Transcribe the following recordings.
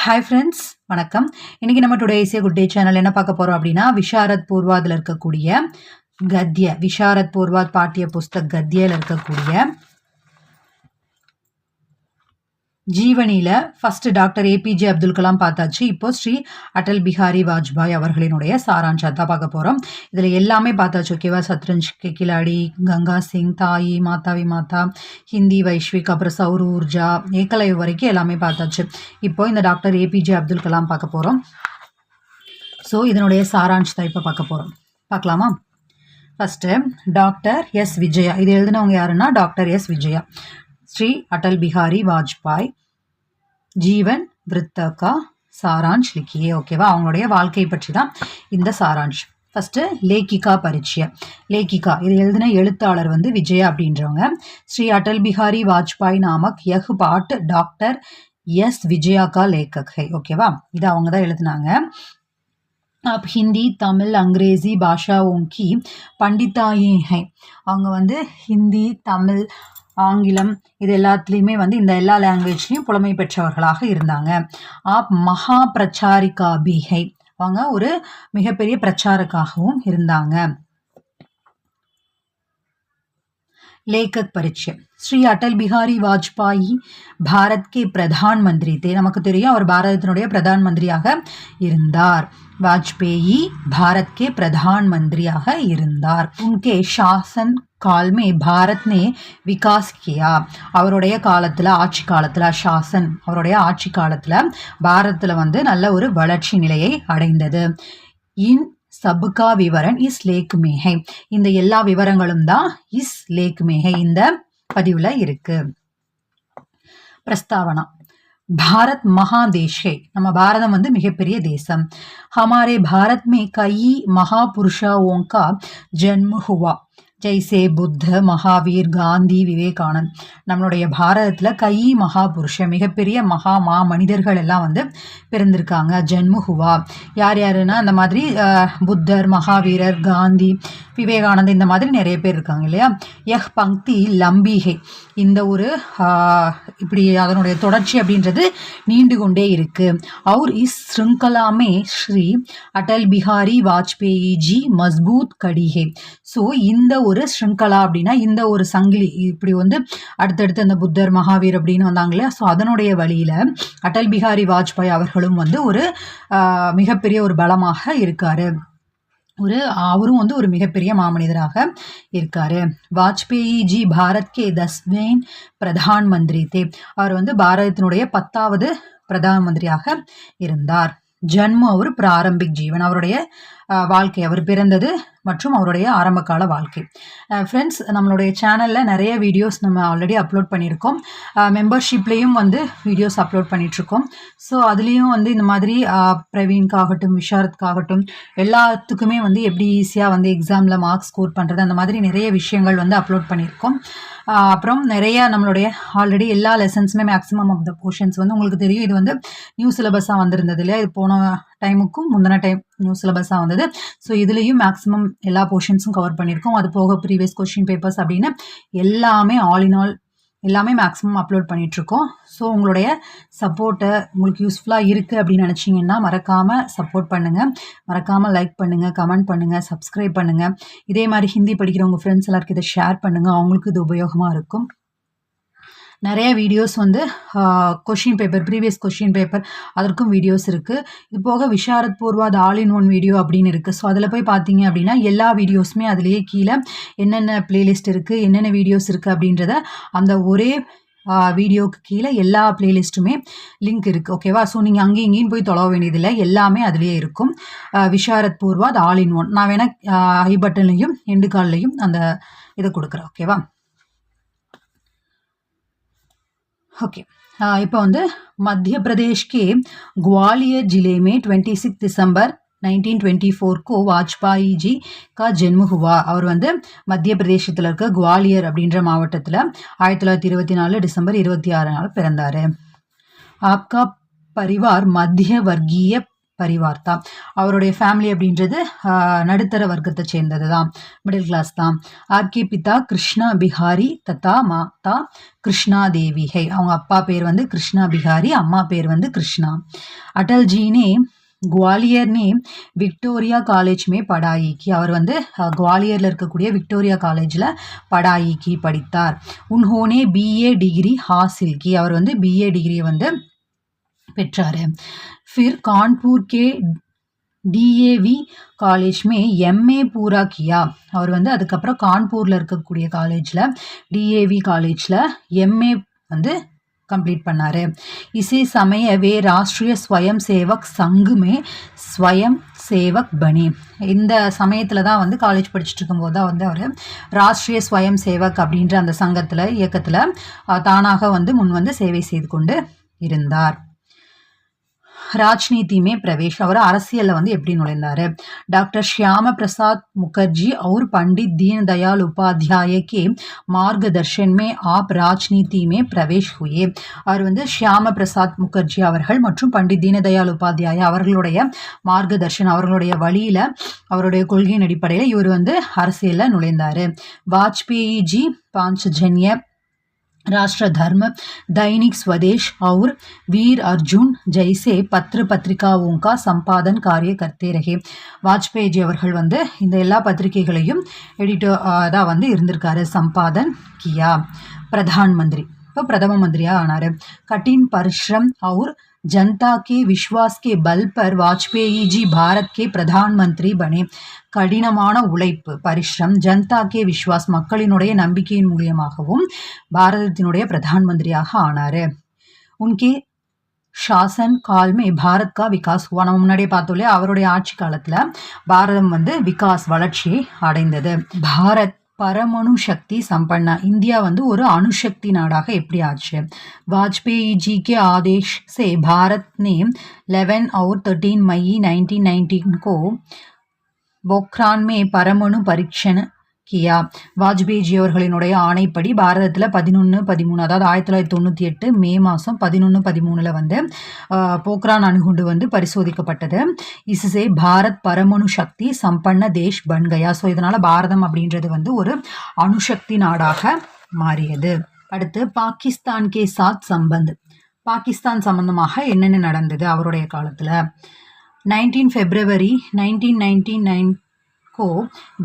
Hi friends, வணக்கம். இன்னைக்கு நம்ம today is a good day channel என்ன பார்க்க போறோம் அப்படின்னா, விஷாரத் பூர்வாதில் இருக்கக்கூடிய கத்ய, விஷாரத் பூர்வாத் பாட்டிய புஸ்தக் கத்யில இருக்கக்கூடிய ஜீவனில first doctor APJ Abdul Kalam பார்த்தாச்சு. இப்போ ஸ்ரீ அடல் பிஹாரி வாஜ்பாய் அவர்களினுடைய சாராம்சத்தை பார்க்க போறோம். இதுல எல்லாமே பார்த்தாச்சு. ஓகேவா? சத்ரஞ்ச் கே கிலாடி, கங்கா சிங், தாயி, மாதாவி மாதா, ஹிந்தி வைஷ்விக், அப்புறம் சௌர ஊர்ஜா, ஏகலைவ் வரைக்கும் எல்லாமே பார்த்தாச்சு. இப்போ இந்த டாக்டர் ஏபிஜே அப்துல் கலாம் பார்க்க போறோம். ஸோ இதனுடைய சாராம்சத்தை இப்போ பார்க்க போறோம். பார்க்கலாமா? First doctor S Vijaya. இது எழுதினவங்க யாருன்னா டாக்டர் எஸ் விஜயா. ஸ்ரீ அடல் பிஹாரி வாஜ்பாய் ஜீவன் விருத்த கா சாராம்ஷ் லிக்கியே. ஓகேவா? அவங்களுடைய வாழ்க்கை பற்றி தான் இந்த சாராம்ஷ். ஃபஸ்ட்டு லேக்கிகா பரிச்சயம். லேக்கிகா இது எழுதின எழுத்தாளர் விஜயா அப்படின்றவங்க. ஸ்ரீ அடல் பிஹாரி வாஜ்பாய் நாமக் யஹ் பாட் டாக்டர் எஸ் விஜயா கா லேக்கக் ஹை. ஓகேவா? இது அவங்க தான் எழுதினாங்க. आप हिंदी तमिल अंग्रेजी भाषाओं की पंडिताई हैं. அவங்க ஹிந்தி தமிழ் ஆங்கிலம் இது எல்லாத்துலேயுமே இந்த எல்லா லாங்குவேஜ்லேயும் புலமை பெற்றவர்களாக இருந்தாங்க. ஆப் மகா பிரச்சாரிகா பி ஹை. அவங்க ஒரு மிகப்பெரிய பிரச்சாரக்காகவும் இருந்தாங்க. லேக்கக் பரிச்சயம். ஸ்ரீ அடல் பிஹாரி வாஜ்பாயி பாரத் கே பிரதான் மந்திரி தே. நமக்கு தெரியும் அவர் பாரதத்தினுடைய பிரதான் மந்திரியாக இருந்தார். வாஜ்பேயி பாரத் கே பிரதான் மந்திரியாக இருந்தார். உன்கே சாசன் கால் மே பாரத் நே விகாஸ் கியா. அவருடைய காலத்தில் ஆட்சி காலத்தில் சாசன் அவருடைய ஆட்சி காலத்தில் பாரதத்தில் நல்ல ஒரு வளர்ச்சி நிலையை அடைந்தது. இன் சபுகா விவரன் இஸ் லேக் மேஹை. இந்த எல்லா விவரங்களும் தான் இஸ் லேக் மேஹை இந்த பதிவுல இருக்கு. பிரஸ்தாவனா. பாரத் மகாதேஷ் है. நம்ம பாரதம் மிகப்பெரிய தேசம். हमारे भारत में कई महापुरुषों का जन्म हुआ. ஜெய்சே புத்த, மகாவீர், காந்தி, விவேகானந்த். நம்மளுடைய பாரதத்தில் மகாபுருஷ மிகப்பெரிய மா மனிதர்கள் எல்லாம் பிறந்திருக்காங்க. ஜன்முஹுவா யார் யாருன்னா அந்த மாதிரி புத்தர், மகாவீரர், காந்தி, விவேகானந்த் இந்த மாதிரி நிறைய பேர் இருக்காங்க இல்லையா? யஹ் பங்க்தி லம்பிகை. இந்த ஒரு இப்படி அதனுடைய தொடர்ச்சி அப்படின்றது நீண்டு கொண்டே இருக்கு. அவர் இஸ் ஸ்ருங்கலாமே ஸ்ரீ அடல் பிஹாரி வாஜ்பேயி ஜி மஸ்பூத் கடிஹே. ஸோ இந்த ஒரு ஸ்ருங்கலா அப்படின்னா இந்த ஒரு சங்கிலி இப்படி அடுத்தடுத்து அந்த புத்தர், மகாவீர் அப்படின்னு வந்தாங்க இல்லையா? ஸோ அதனுடைய வழியில அடல் பிஹாரி வாஜ்பாய் அவர்களும் ஒரு மிகப்பெரிய ஒரு பலமாக இருக்காரு. அவரும் ஒரு மிகப்பெரிய மாமனிதராக இருக்காரு. வாஜ்பேயி ஜி பாரத் கே 10வேं பிரதான் மந்திரி தே. அவர் பாரதத்தினுடைய 10வது பிரதான் மந்திரியாக இருந்தார். ஜன்ம அவர் பிராரம்பிக் ஜீவன். அவருடைய வாழ்க்கை, அவர் பிறந்தது மற்றும் அவருடைய ஆரம்ப கால வாழ்க்கை. ஃப்ரெண்ட்ஸ், நம்மளுடைய சேனலில் நிறைய வீடியோஸ் நம்ம ஆல்ரெடி அப்லோட் பண்ணியிருக்கோம். மெம்பர்ஷிப்லேயும் வீடியோஸ் அப்லோட் பண்ணிகிட்ருக்கோம். ஸோ அதுலேயும் இந்த மாதிரி பிரவீன்காகட்டும், விஷாரத்காகட்டும் எல்லாத்துக்குமே எப்படி ஈஸியாக எக்ஸாமில் மார்க்ஸ் ஸ்கோர் பண்ணுறது அந்த மாதிரி நிறைய விஷயங்கள் அப்லோட் பண்ணியிருக்கோம். அப்புறம் நிறைய நம்மளுடைய ஆல்ரெடி எல்லா லெசன்ஸுமே மேக்ஸிமம் ஆஃப் த போர்ஷன்ஸ் உங்களுக்கு தெரியும். இது நியூ சிலபஸாக வந்திருந்தது இல்லையா? இது போன டைமுக்கும் முந்தின டைம் நியூ சிலபஸாக வந்தது. ஸோ இதுலேயும் மேக்ஸிமம் எல்லா போர்ஷன்ஸும் கவர் பண்ணியிருக்கோம். அது போக ப்ரீவியஸ் கொஸ்டின் பேப்பர்ஸ் அப்படின்னு எல்லாமே ஆல் இன் ஆல் எல்லாமே மேக்ஸிமம் அப்லோட் பண்ணிகிட்ருக்கோம். ஸோ உங்களுடைய சப்போர்ட்டை உங்களுக்கு யூஸ்ஃபுல்லாக இருக்குது அப்படின்னு நினச்சிங்கன்னா மறக்காமல் சப்போர்ட் பண்ணுங்கள். மறக்காமல் லைக் பண்ணுங்கள், கமெண்ட் பண்ணுங்கள், சப்ஸ்கிரைப் பண்ணுங்கள். இதே மாதிரி ஹிந்தி படிக்கிற உங்கள் ஃப்ரெண்ட்ஸ் எல்லாருக்கும் இதை ஷேர் பண்ணுங்கள். அவங்களுக்கு இது உபயோகமாக இருக்கும். நிறைய videos question paper, previous question paper அதற்கும் வீடியோஸ் இருக்குது. இது போக Visharad Purvardh all in one video அப்படின்னு இருக்குது. ஸோ அதில் போய் பார்த்தீங்க அப்படின்னா எல்லா வீடியோஸுமே அதுலேயே கீழே என்னென்ன பிளேலிஸ்ட் இருக்குது, என்னென்ன வீடியோஸ் இருக்குது அப்படின்றத அந்த ஒரே வீடியோவுக்கு கீழே எல்லா பிளேலிஸ்ட்டுமே லிங்க் இருக்குது. ஓகேவா? ஸோ நீங்கள் அங்கேயும் இங்கேயும் போய் தொலைவ வேண்டியதில்லை, எல்லாமே அதுலேயே இருக்கும். Visharad Purvardh all in one. நான் வேணால் ஐ பட்டன்லையும் எண்டு கால்லையும் அந்த இதை கொடுக்குறேன். ஓகேவா? ओके இப்போ मध्य प्रदेश के ग्वालियर जिले में 26 दिसंबर 1924 को वाजपेयी जी का जन्म हुआ. அவர் மத்திய பிரதேசத்தில் இருக்க குவாலியர் அப்படின்ற மாவட்டத்தில் 1924 டிசம்பர் 26 பிறந்தார். आपका परिवार मध्य वर्गीय பரிவார் தான். அவருடைய ஃபேமிலி அப்படின்றது நடுத்தர வர்க்கத்தை சேர்ந்தது தான், மிடில் கிளாஸ் தான். ஆப்கே பிதா கிருஷ்ணா பிஹாரி தத்தா மாதா கிருஷ்ணா தேவி ஹை. அவங்க அப்பா பேர் வந்து கிருஷ்ணா பிஹாரி, அம்மா பேர் வந்து கிருஷ்ணா. அடல்ஜினே ग्वालियर ने विक्टोरिया कॉलेज में पढ़ाई की. அவர் வந்து குவாலியரில் இருக்கக்கூடிய விக்டோரியா காலேஜில் படாயி கி படித்தார். உன்ஹோனே பிஏ டிகிரி ஹாசில் கி. அவர் வந்து பிஏ டிகிரியை வந்து பெற்றார். फिर कानपुर के டிஏவி காலேஜ் மே எம்ஏ பூரா கியா. அவர் வந்து அதுக்கப்புறம் கான்பூரில் இருக்கக்கூடிய காலேஜில் டிஏவி காலேஜில் எம்ஏ வந்து கம்ப்ளீட் பண்ணார். இசே சமய வே ராஷ்ட்ரிய ஸ்வயம் சேவக் சங்குமே ஸ்வயம் சேவக் பனி. இந்த சமயத்தில் தான் வந்து காலேஜ் படிச்சுட்டு இருக்கும்போது தான் வந்து அவர் ராஷ்ட்ரிய ஸ்வயம் சேவக் அப்படின்ற அந்த சங்கத்தில் இயக்கத்தில் தானாக வந்து முன் வந்து சேவை செய்து கொண்டு இருந்தார். राजनीति में प्रवेश. அவர் அரசியலில் வந்து எப்படி நுழைந்தார்? டாக்டர் श्यामा प्रसाद मुखर्जी और पंडित दीनदयाल उपाध्याय के मार्गदर्शन में आप राजनीति में प्रवेश हुए. அவர் வந்து ஷியாம பிரசாத் முகர்ஜி அவர்கள் மற்றும் பண்டிட் தீனதயாள் உபாத்யாயா அவர்களுடைய மார்கதர்ஷன், அவர்களுடைய வழியில் அவருடைய கொள்கையின் அடிப்படையில் இவர் வந்து அரசியலில் நுழைந்தார். வாஜ்பேயி ஜி पांचजन्य राष्ट्र धर्म, दैनिक स्वदेश और वीर अर्जुन जैसे पत्र पत्रिकाओं का संपादन कार्य करते रहे. வாஜ்பேயி அவர்கள் வந்து இந்த எல்லா பத்திரிகைகளையும் எடிட்டராக வந்து இருந்திருக்காரு. சம்பாதன் கியா. பிரதான் மந்திரி, இப்போ பிரதம மந்திரியாக ஆனார். कठिन परिश्रम और जनता के विश्वास के बल पर वाजपेयी जी भारत के प्रधानमंत्री बने. கடினமான உழைப்பு, பரிஷ்ரம், ஜனதா கே விஸ்வாஸ், மக்களினுடைய நம்பிக்கையின் மூலியமாகவும் பாரதத்தினுடைய பிரதான் மந்திரியாக ஆனார். உன்கே ஷாசன் கால்மே பாரத் கா விகாஸ் ஹுவா. நம்ம முன்னாடியே பார்த்தோம் இல்லையா, அவருடைய ஆட்சி காலத்தில் பாரதம் வந்து விகாஸ் வளர்ச்சியை அடைந்தது. பாரத் பரமணு சக்தி சம்பன்னா. இந்தியா வந்து ஒரு அணுசக்தி நாடாக எப்படி ஆச்சு? வாஜ்பேயி ஜி के आदेश से भारत ने 11 और 13 मई 1919 को पोखरान में परमाणु परीक्षण கியா. வாஜ்பேயி ஜி அவர்களினுடைய ஆணைப்படி பாரதத்தில் 11-13, அதாவது 1998 மே மாதம் 11-13 வந்து போக்ரான் அணுகுண்டு வந்து பரிசோதிக்கப்பட்டது. இசுசே பாரத் பரமணு சக்தி சம்பன்ன தேஷ் பன் கயா. ஸோ இதனால் பாரதம் அப்படின்றது வந்து ஒரு அணுசக்தி நாடாக மாறியது. அடுத்து பாகிஸ்தான் கே சாத் சம்பந்த். பாகிஸ்தான் சம்பந்தமாக என்னென்ன நடந்தது அவருடைய காலத்தில்? 19 फरवरी 1999 को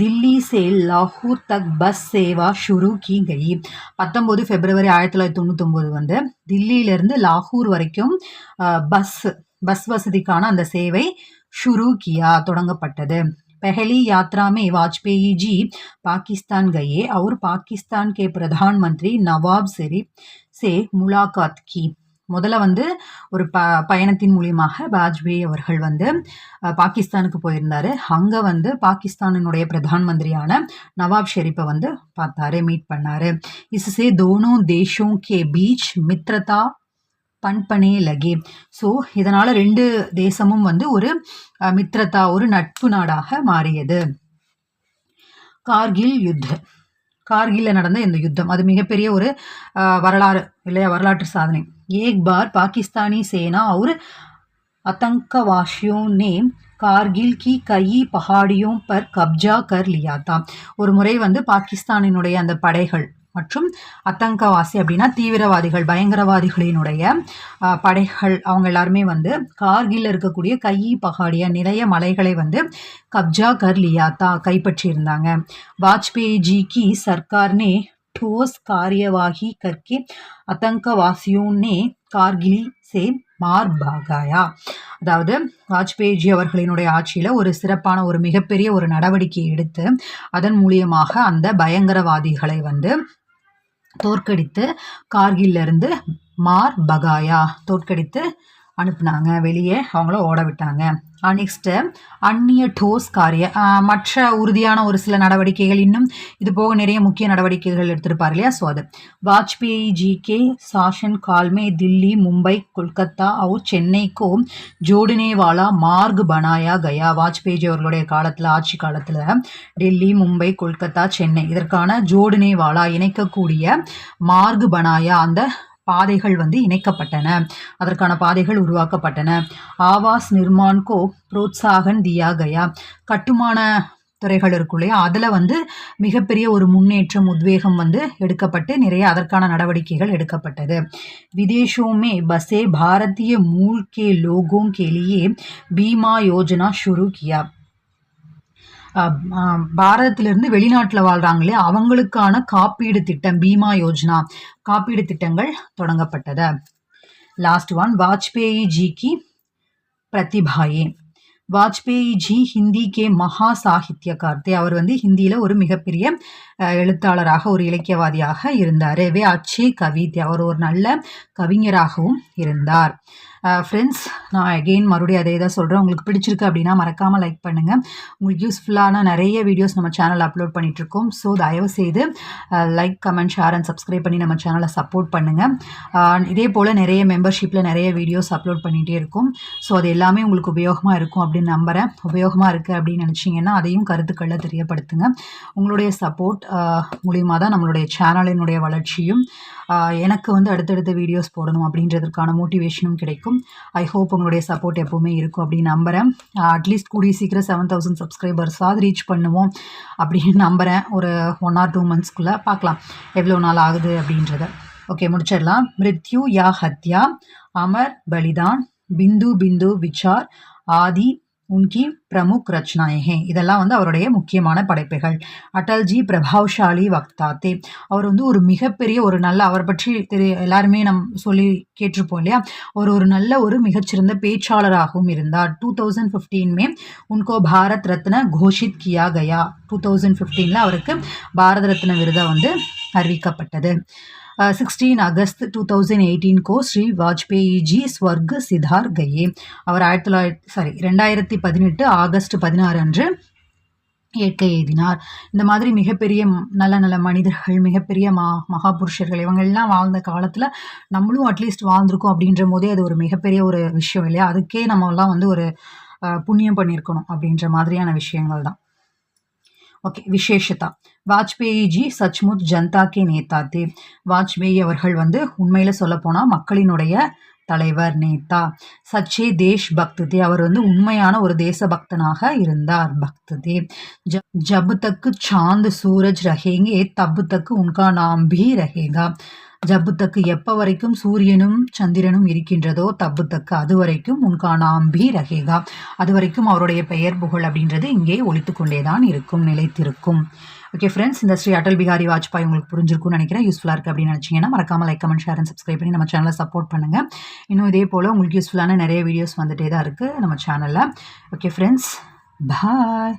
दिल्ली से लाहौर तक बस सेवा शुरू की गई. 19 फरवरी 1999 வந்து தில்லியிலிருந்து லாகூர் வரைக்கும் பஸ் வசதிக்கான அந்த சேவை ஷுரு கியா தொடங்கப்பட்டது. पहली यात्रा में वाजपेयी जी पाकिस्तान गए और पाकिस्तान के प्रधानमंत्री नवाब शरीफ से मुलाकात की. முதல்ல வந்து ஒரு பயணத்தின் மூலியமாக வாஜ்பேயி அவர்கள் வந்து பாகிஸ்தானுக்கு போயிருந்தாரு. அங்கே வந்து பாகிஸ்தானினுடைய பிரதான் மந்திரியான நவாப் ஷெரீப்பை வந்து பார்த்தாரு, மீட் பண்ணாரு. इससे दोनों देशों के बीच मित्रता பண்பனே லகே. ஸோ இதனால் ரெண்டு தேசமும் வந்து ஒரு மித்ரதா, ஒரு நட்பு நாடாக மாறியது. கார்கில் யுத்தம். கார்கில்ல நடந்த இந்த யுத்தம் அது மிகப்பெரிய ஒரு வரலாறு இல்லையா, வரலாற்று சாதனை. एक बार पाकिस्तानी सेना और आतंकवादियों ने कारगिल की कई पहाड़ियों पर कब्जा कर लिया था. ஒரு முறை வந்து பாகிஸ்தானினுடைய அந்த படைகள் மற்றும் அத்தங்கவாசி அப்படின்னா தீவிரவாதிகள், பயங்கரவாதிகளினுடைய படைகள், அவங்க எல்லாருமே வந்து கார்கில்ல இருக்கக்கூடிய கை பகாடியா நிறைய மலைகளை வந்து கப்ஜா கர் லியாத்தா கைப்பற்றி இருந்தாங்க. வாஜ்பேயி ஜி கி சர்க்கார் ने ठोस कार्यवाही करके आतंकवासियों ने कारगिल से मार भागाया. அதாவது வாஜ்பேயி ஜி அவர்களினுடைய ஆட்சியில் ஒரு சிறப்பான ஒரு மிகப்பெரிய ஒரு நடவடிக்கை எடுத்து அதன் மூலியமாக அந்த பயங்கரவாதிகளை வந்து தோற்கடித்து கார்கில்லிருந்து மார் பகாயா தோற்கடித்து அனுப்புனாங்க, வெளியே அவங்கள ஓட விட்டாங்க. நெக்ஸ்ட்டு அந்நிய டோஸ் காரிய, மற்ற உறுதியான ஒரு சில நடவடிக்கைகள், இன்னும் இது போக நிறைய முக்கிய நடவடிக்கைகள் எடுத்திருப்பார் இல்லையா. ஸோ அது வாஜ்பேயி ஜி கே சாசன் काल में दिल्ली, मुंबई, कोलकाता और चेन्नई को जोड़ने वाला मार्ग बनाया गया. வாஜ்பேயி ஜி அவர்களுடைய காலத்தில், ஆட்சி காலத்தில் டெல்லி, மும்பை, கொல்கத்தா, சென்னை இதற்கான ஜோடுனே வாலா இணைக்கக்கூடிய மார்க் பனாயா அந்த பாதைகள் வந்து இணைக்கப்பட்டன, அதற்கான பாதைகள் உருவாக்கப்பட்டன. ஆவாஸ் நிர்மான் கோ புரோத்சாகன் தியா கயா, கட்டுமான துறைகள் இருக்கும் இல்லையா, அதில் வந்து மிகப்பெரிய ஒரு முன்னேற்றம் உத்வேகம் வந்து எடுக்கப்பட்டு நிறைய அதற்கான நடவடிக்கைகள் எடுக்கப்பட்டது. விதேஷோமே பஸே பாரதிய மூல் கே லோகோं के लिए பீமா யோஜனா शुरू किया. பாரதத்திலிருந்து வெளிநாட்டில் வாழ்கிறாங்க இல்லையா, அவங்களுக்கான காப்பீடு திட்டம் பீமா யோஜனா, காப்பீடு திட்டங்கள் தொடங்கப்பட்டது. லாஸ்ட் ஒன், வாஜ்பேயி ஜி கி பிரதிபாயே. வாஜ்பேயி ஜி ஹிந்தி கே மகா சாகித்யகார் தே, அவர் வந்து ஹிந்தியில் ஒரு மிகப்பெரிய எழுத்தாளராக ஒரு இலக்கியவாதியாக இருந்தார். வே அச்சே கவிதை, அவர் ஒரு நல்ல கவிஞராகவும் இருந்தார். ஃப்ரெண்ட்ஸ், நான் அகெயின் மறுபடியும் அதே தான் சொல்கிறேன். உங்களுக்கு பிடிச்சிருக்கு அப்படின்னா மறக்காமல் லைக் பண்ணுங்கள். உங்களுக்கு யூஸ்ஃபுல்லான நிறைய வீடியோஸ் நம்ம சேனலில் அப்லோட் பண்ணிகிட்ருக்கோம். ஸோ தயவுசெய்து like, comment, share and subscribe பண்ணி நம்ம சேனலை சப்போர்ட் பண்ணுங்கள். இதே போல் நிறைய மெம்பர்ஷிப்பில் நிறைய வீடியோஸ் அப்லோட் பண்ணிகிட்டே இருக்கும். ஸோ அது எல்லாமே உங்களுக்கு உபயோகமாக இருக்கும் அப்படின்னு நம்புகிறேன். உபயோகமாக இருக்குது அப்படின்னு நினச்சிங்கன்னா அதையும் கருத்துக்களை தெரியப்படுத்துங்க. உங்களுடைய சப்போர்ட் மூலியமாக தான் நம்மளுடைய சேனலினுடைய வளர்ச்சியும் எனக்கு வந்து அடுத்தடுத்த வீடியோஸ் போடணும் அப்படின்றதுக்கான மோட்டிவேஷனும் கிடைக்கும். ஐ ஹோப் உங்களுடைய சப்போர்ட் எப்போவுமே இருக்கும் அப்படின்னு நம்புகிறேன். அட்லீஸ்ட் கூடிய சீக்கிரம் 7000 சப்ஸ்கிரைபர்ஸாவது ரீச் பண்ணுவோம் அப்படின்னு நம்புகிறேன். ஒரு 1 or 2 monthsக்குள்ளே பார்க்கலாம் எவ்வளோ நாள் ஆகுது அப்படின்றத. ஓகே, முடிச்சிடலாம். மிருத்யு யா ஹத்யா, அமர் பலிதான், பிந்து பிந்து விசார், ஆதி உன்கி பிரமுக் ரச்சனாயே, இதெல்லாம் வந்து அவருடைய முக்கியமான படைப்புகள். அடல்ஜி பிரபாவ்ஷாலி வக்தாத்தே, அவர் வந்து ஒரு மிகப்பெரிய ஒரு நல்ல, அவரை பற்றி எல்லாருமே சொல்லி கேட்டிருப்போம் இல்லையா, ஒரு நல்ல ஒரு மிகச்சிறந்த பேச்சாளராகவும் இருந்தார். 2015 உன்கோ பாரத் ரத்ன கோஷித் கியா கயா, 2015 அவருக்கு பாரத ரத்ன விருதை வந்து அறிவிக்கப்பட்டது. 16 अगस्त 2018 को श्री वाजपेयी जी स्वर्ग सिधार गए, அவர் 2018 ஆகஸ்ட் 16 அன்று இயற்கை எய்தினார். இந்த மாதிரி மிகப்பெரிய நல்ல நல்ல மனிதர்கள், மிகப்பெரிய மகாபுருஷர்கள் இவங்கெல்லாம் வாழ்ந்த காலத்தில் நம்மளும் அட்லீஸ்ட் வாழ்ந்திருக்கோம் அப்படின்ற போதே அது ஒரு மிகப்பெரிய ஒரு விஷயம் இல்லையா, அதுக்கே நம்மலாம் வந்து ஒரு புண்ணியம் பண்ணியிருக்கணும் அப்படின்ற மாதிரியான விஷயங்கள் தான். ஓகே, விசேஷதா, வாஜ்பேயி ஜி சச்முச் ஜனதா கே நேதா தே, வாஜ்பேயி அவர்கள் வந்து உண்மையில் சொல்லப்போனால் மக்களினுடைய தலைவர், நேதா. சச்சே தேஷ் பக்த் தே, அவர் வந்து உண்மையான ஒரு தேசபக்தனாக இருந்தார். பக்த் தே. ஜப் தக்கு சாந்த் சூரஜ் ரஹேங்கே தப் தக்கு உன்கா நாம் பி ரஹேகா, ஜப்பு தக்கு எப்போ வரைக்கும் சூரியனும் சந்திரனும் இருக்கின்றதோ தப்பு தக்கு அது வரைக்கும் உன்கா நாம் பி ரஹேகா, அது வரைக்கும் அவருடைய பெயர் புகழ் அப்படின்றது இங்கே ஒலித்து கொண்டே தான் இருக்கும், நிலைத்திருக்கும். ஓகே ஃப்ரெண்ட்ஸ், இந்த ஸ்ரீ அடல் பிகாரி வாஜ்பாய் உங்களுக்கு புரிஞ்சிருக்கும்னு நினைக்கிறேன். யூஸ்ஃபுல்லாக இருக்குது அப்படின்னு நினச்சிங்கன்னா மறக்காமல் like, comment, share and subscribe பண்ணி நம்ம சேனலை சப்போர்ட் பண்ணுங்கள். இன்னும் இதே போல் உங்களுக்கு யூஸ்ஃபுல்லான நிறைய வீடியோஸ் வந்துகிட்டே தான் இருக்குது நம்ம சேனலில். ஓகே ஃப்ரெண்ட்ஸ், பாய்.